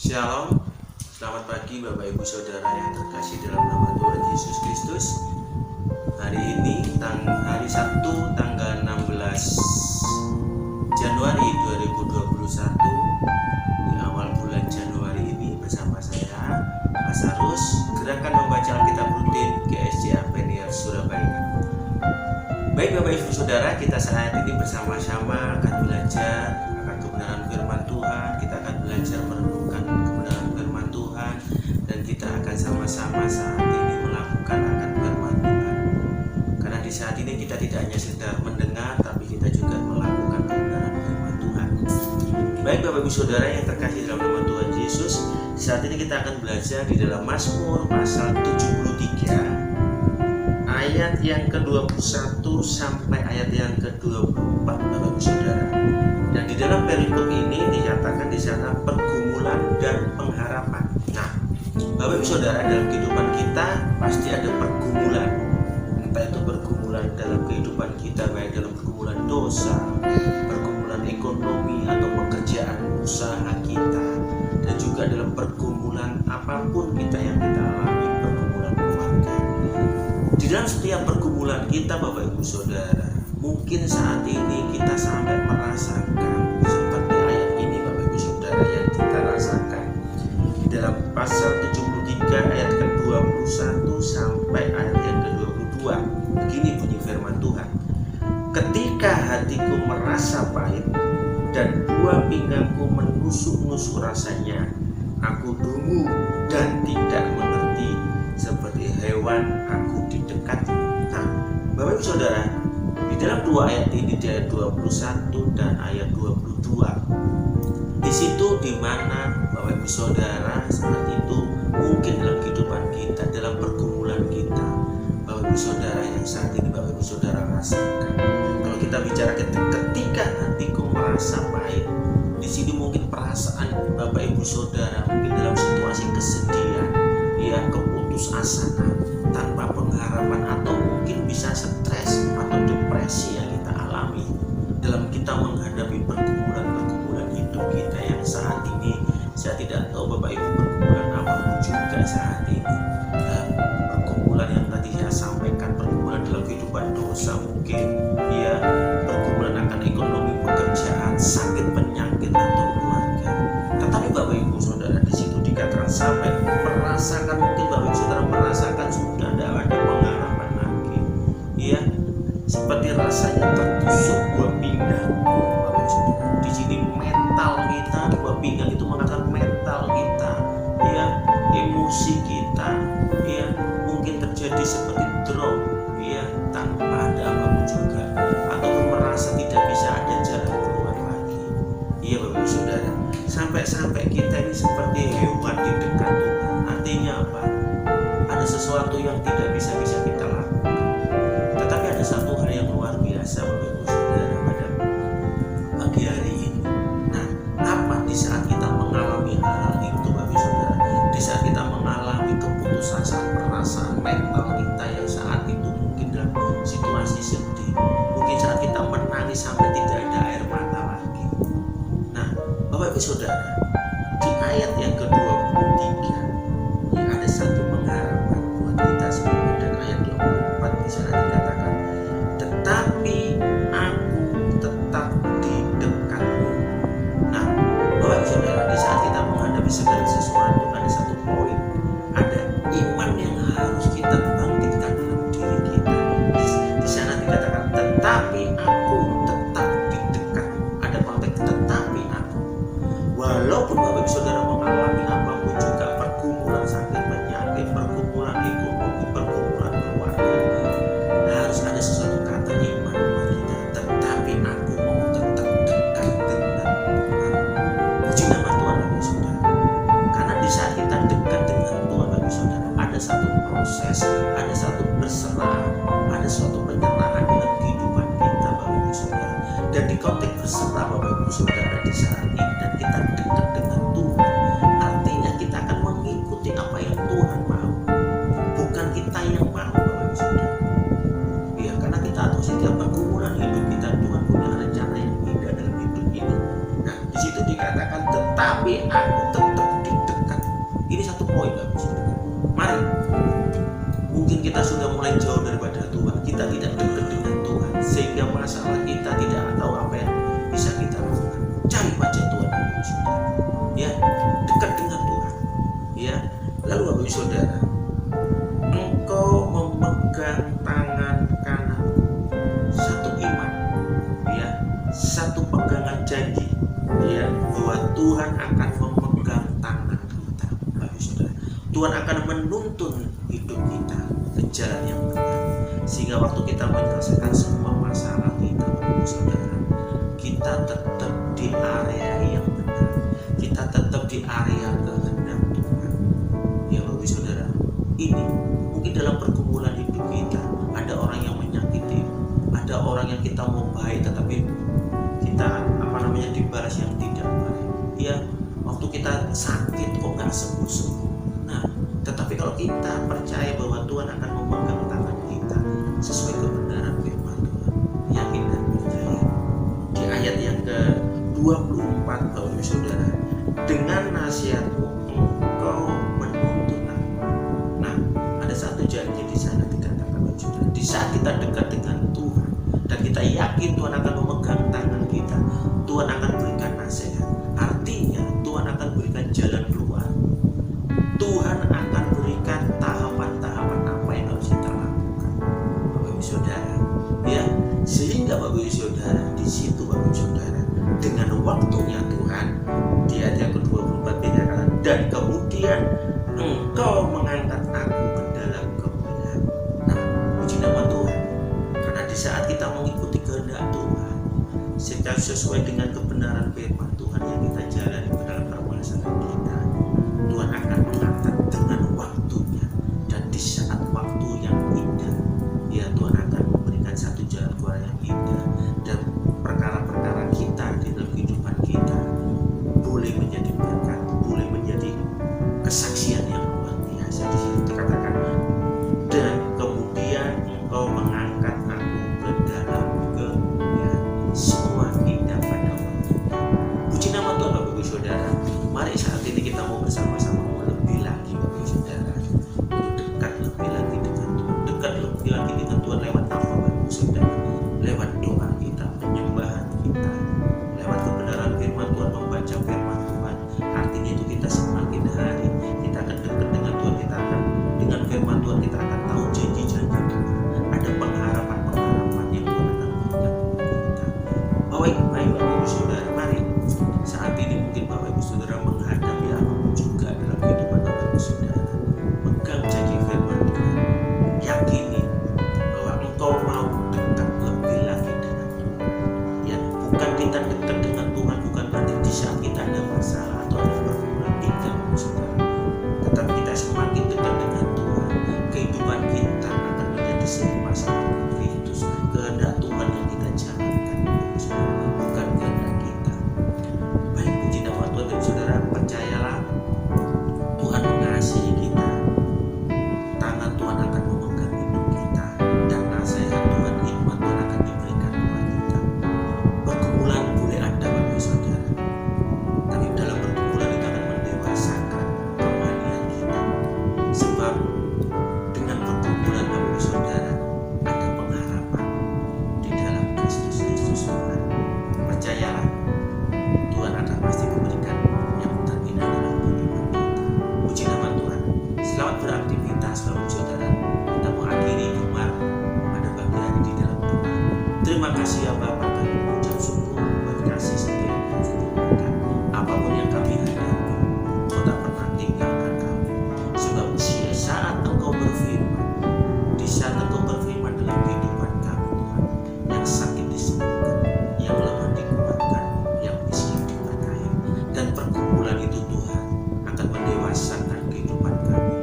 Shalom, selamat pagi Bapak Ibu Saudara yang terkasih dalam nama Tuhan Yesus Kristus. Hari ini hari Sabtu tanggal 16 Januari 2021, di awal bulan Januari ini bersama saya Asarus, Gerakan Membaca Alkitab Rutin GSJ Peniel Surabaya. Baik Bapak Ibu Saudara, kita saat ini bersama-sama akan belajar akan kebenaran firman Tuhan. Kita akan belajar merenungkan kebenaran firman Tuhan, dan kita akan sama-sama saat ini melakukan akan firman Tuhan. Karena di saat ini kita tidak hanya sekedar mendengar, tapi kita juga melakukan kebenaran firman Tuhan. Baik Bapak Ibu Saudara yang terkasih dalam nama Tuhan Yesus, saat ini kita akan belajar di dalam Mazmur pasal 73 ayat yang ke-21 sampai ayat yang ke-24 Bapak Ibu Saudara. Dan di dalam perikop ini dinyatakan di sana pergumulan dan pengharapan. Nah, Bapak Ibu Saudara, dalam kehidupan kita pasti ada pergumulan. Entah itu pergumulan dalam kehidupan kita, baik dalam pergumulan dosa, pergumulan ekonomi atau pekerjaan usaha kita, dan juga dalam pergumulan apapun kita yang kita alami, pergumulan keluarga. Di dalam setiap pergumulan kita Bapak Ibu Saudara, mungkin saat ini kita sampai merasakan seperti ayat ini Bapak Ibu Saudara yang kita rasakan di dalam pasal 73 ayat ke-21 sampai ayat yang ke-22. Begini bunyi firman Tuhan. Ketika hatiku merasa pahit dan buah pinggangku menusuk-nusuk rasanya, aku dungu dan tidak mengerti, seperti hewan aku didekat. Nah, Bapak Ibu Saudara, di dalam dua ayat ini, di ayat 21 dan ayat 22, di situ di mana Bapak Ibu Saudara saat itu mungkin dalam kehidupan kita, dalam pergumulan kita, Bapak Ibu Saudara yang saat ini Bapak Ibu Saudara rasakan. Kalau kita bicara ketika hatiku merasa pahit, di sini mungkin perasaan Bapak Ibu Saudara mungkin dalam situasi kesedihan, ya, keputusasaan, tanpa pengharapan, atau mungkin bisa stres atau depresi yang kita alami dalam kita menghadapi pergumulan-pergumulan hidup kita yang saat ini. Saya tidak tahu Bapak Ibu pergumulan apa juga saat ini. Pergumulan yang tadi saya sampaikan, pergumulan dalam kehidupan dosa mungkin, ya, pergumulan akan ekonomi, pekerjaan, sakit, penyakit, atau keluarga. Tetapi Bapak Ibu Saudara, di situ dikatakan sampai merasakan, mungkin Bapak Ibu Saudara merasakan sudah tidak ada pengharapan lagi, ya, seperti rasanya tertusuk buah pinggang. Bapak Ibu Saudara, di sini mental kita, buah pinggang itu mengatakan mental kita, ya, emosi kita, ya, mungkin terjadi seperti drop, ya, tanpa ada apapun juga, ataupun merasa tidak bisa ada jalan keluar lagi. Iya Bapak Ibu Saudara, sampai kita ini seperti hewan di dekat Tuhan. Artinya apa? Ada sesuatu yang tidak bisa kita lakukan. Tetapi ada satu hal yang luar biasa Bapak Ibu Saudara pada pagi hari ini. Nah, apa di saat kita mengalami hal itu Bapak Ibu Saudara? Di saat kita mengalami keputusasaan, perasaan mental kita yang saat itu mungkin dalam situasi sedih, mungkin saat kita menangis sampai tidak ada air mata lagi. Nah, Bapak Ibu Saudara, di ayat yang ke-23 ya, ada satu pengharapan buat kita semua. Dan ayat 24 di sana dikatakan, tetapi aku tetap di dekatmu. Nah, Bapak Ibu Saudara, di saat kita menghadapi segala sesuatu, ada satu poin, ada iman yang harus kita bangkitkan dalam diri kita. Di sana dikatakan, tetapi aku tetap di dekatmu. Ada konteks tetapi aku. Walaupun Bapak Ibu Saudara mengalami apapun juga, pergumulan sakit, penyakit, pergumulan ekonomi, pergumulan keluarga, harus ada sesuatu kata iman buat kita. Tetapi aku mau tetap dekat dengan Tuhan. Puji nama Tuhan Bapak Ibu Saudara. Karena di saat kita dekat dengan Tuhan Bapak Ibu Saudara, ada satu proses, ada satu berserah, ada suatu penyerahan dalam kehidupan kita Bapak Ibu Saudara. Dan di konteks berserah Bapak Ibu Saudara di saat ini, dan kita dekat dengan Tuhan, Tuhan akan menuntun hidup kita ke jalan yang benar, sehingga waktu kita menyelesaikan semua masalah kita, Bapak Saudara, kita tetap di area yang benar, kita tetap di area kehendak Tuhan. Ya Bapak Saudara, ini mungkin dalam pergumulan hidup kita ada orang yang menyakiti, ada orang yang kita mau baik tetapi kita dibalas yang tidak baik. Ya, waktu kita sakit kok nggak sembuh-sembuh. Nah, tetapi kalau kita percaya bahwa Tuhan akan memegang tangan kita sesuai kebenaran firman Tuhan, yakin dan percaya. Di ayat yang ke-24, Bapak Ibu Saudara, dengan nasihatmu engkau menuntun aku. Nah, ada satu janji di sana dikatakan, Bapak Ibu Saudara, di saat kita dekat dengan Tuhan dan kita yakin Tuhan akan memegang tangan kita, Tuhan akan berikan nasihat. Artinya Tuhan akan berikan jalan keluar. Tuhan akan berikan tahapan-tahapan apa yang harus kita lakukan, Bapak Ibu Saudara. Ya, sehingga Bapak Ibu Saudara, di situ Bapak Ibu Saudara, dengan waktunya Tuhan, di ayat yang ke-24 dikatakan, dan kemudian engkau mengangkat aku ke dalam kemuliaan. Nah, puji nama Tuhan, karena di saat kita mengikuti kehendak Tuhan, sesuai dengan kebenaran firman Tuhan yang kita jalani dalam permasalahan kita, Tuhan akan mengangkat dengan waktunya, dan di saat waktu yang indah, ya Tuhan akan memberikan satu jalan keluar yang indah, dan perkara-perkara kita di dalam kehidupan kita boleh menjadi berkat, boleh menjadi kesaksian yang luar biasa. Di situ dikatakan, dan kemudian engkau mengangkat aku ke dalam kemuliaan. Semua indah pada waktunya. Puji nama Tuhan, Bapak Ibu Saudara. Mari saat ini kita mau bersama-sama lebih lagi, Bapak Ibu Saudara, untuk dekat lebih lagi dengan Tuhan, dekat lebih lagi dengan Tuhan lewat apa, Bapak Ibu Saudara? Lewat doa kita, penyembahan kita, lewat kebenaran firman Tuhan, membaca firman Tuhan. Artinya itu kita semakin hari kita akan dekat dengan Tuhan, kita akan dengan firman Tuhan kita akan tahu janji-janji Tuhan. Ada pengharapan-pengharapan yang Tuhan akan berikan kepada kita. Baik Bapak Ibu Saudara, mari saat ini mungkin Bapak Ibu Saudara menghadapi apapun juga dalam kehidupan Bapak Ibu Saudara, pegang janji firman Tuhan, yakini bahwa engkau mau dekat lebih lagi dengan Tuhan. Ya, bukan kita dekat dengan Tuhan bukan berarti di saat kita ada masalah atau ada pergumulan, tidak, Bapak Ibu Saudara. Tetapi kita semakin dekat dengan Tuhan, kehidupan kita akan menjadi serupa seperti Kristus. Kehendak Tuhan yang kita jalankan, bukan kehendak kita. Baik, puji nama Tuhan. Dan saudara, percayalah, Tuhan mengasihi kita, tangan Tuhan akan memegang hidup kita, dan nasihat Tuhan, hikmat Tuhan akan diberikan kepada kita. Pergumulan boleh ada, Bapak Saudara, tapi dalam pergumulan kita akan mendewasakan kemanian kita. Sebab dengan pergumulan, Bapak Saudara, ada pengharapan di dalam Kristus Tuhan. Percayalah, Tuhan akan pasti memberikan yang terindah dalam kehidupan kita. Puji nama Tuhan. Selamat beraktivitas, Bapak Saudara. Kita mengakhiri Jumat pada pagi hari di dalam doa. Terima kasih ya Bapak, kami mengucap syukur buat kasih setia dan sempurna. Apapun yang kami hadapi, Kau tak pernah tinggalkan kami. Sebab di saat Engkau berfirman, di saat Engkau berfirman dalam kehidupan kami, Tuhan, yang sakit disembuhkan, yang lemah dikuatkan, yang miskin diberkahi. Dan pergumulan itu Tuhan akan mendewasakan kehidupan kami.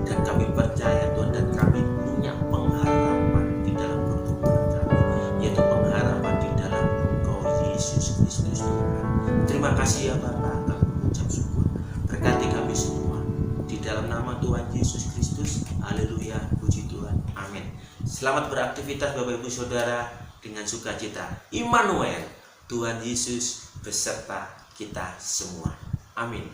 Dan kami percaya Tuhan, dan kami punya pengharapan di dalam pergumulan kami, yaitu pengharapan di dalam Engkau Yesus Kristus Tuhan. Terima kasih ya Bapak, kami mengucap syukur. Berkati kami semua di dalam nama Tuhan Yesus Kristus. Haleluya, puji Tuhan, amin. Selamat beraktivitas Bapak Ibu Saudara dengan sukacita. Immanuel, Tuhan Yesus beserta kita semua. Amin.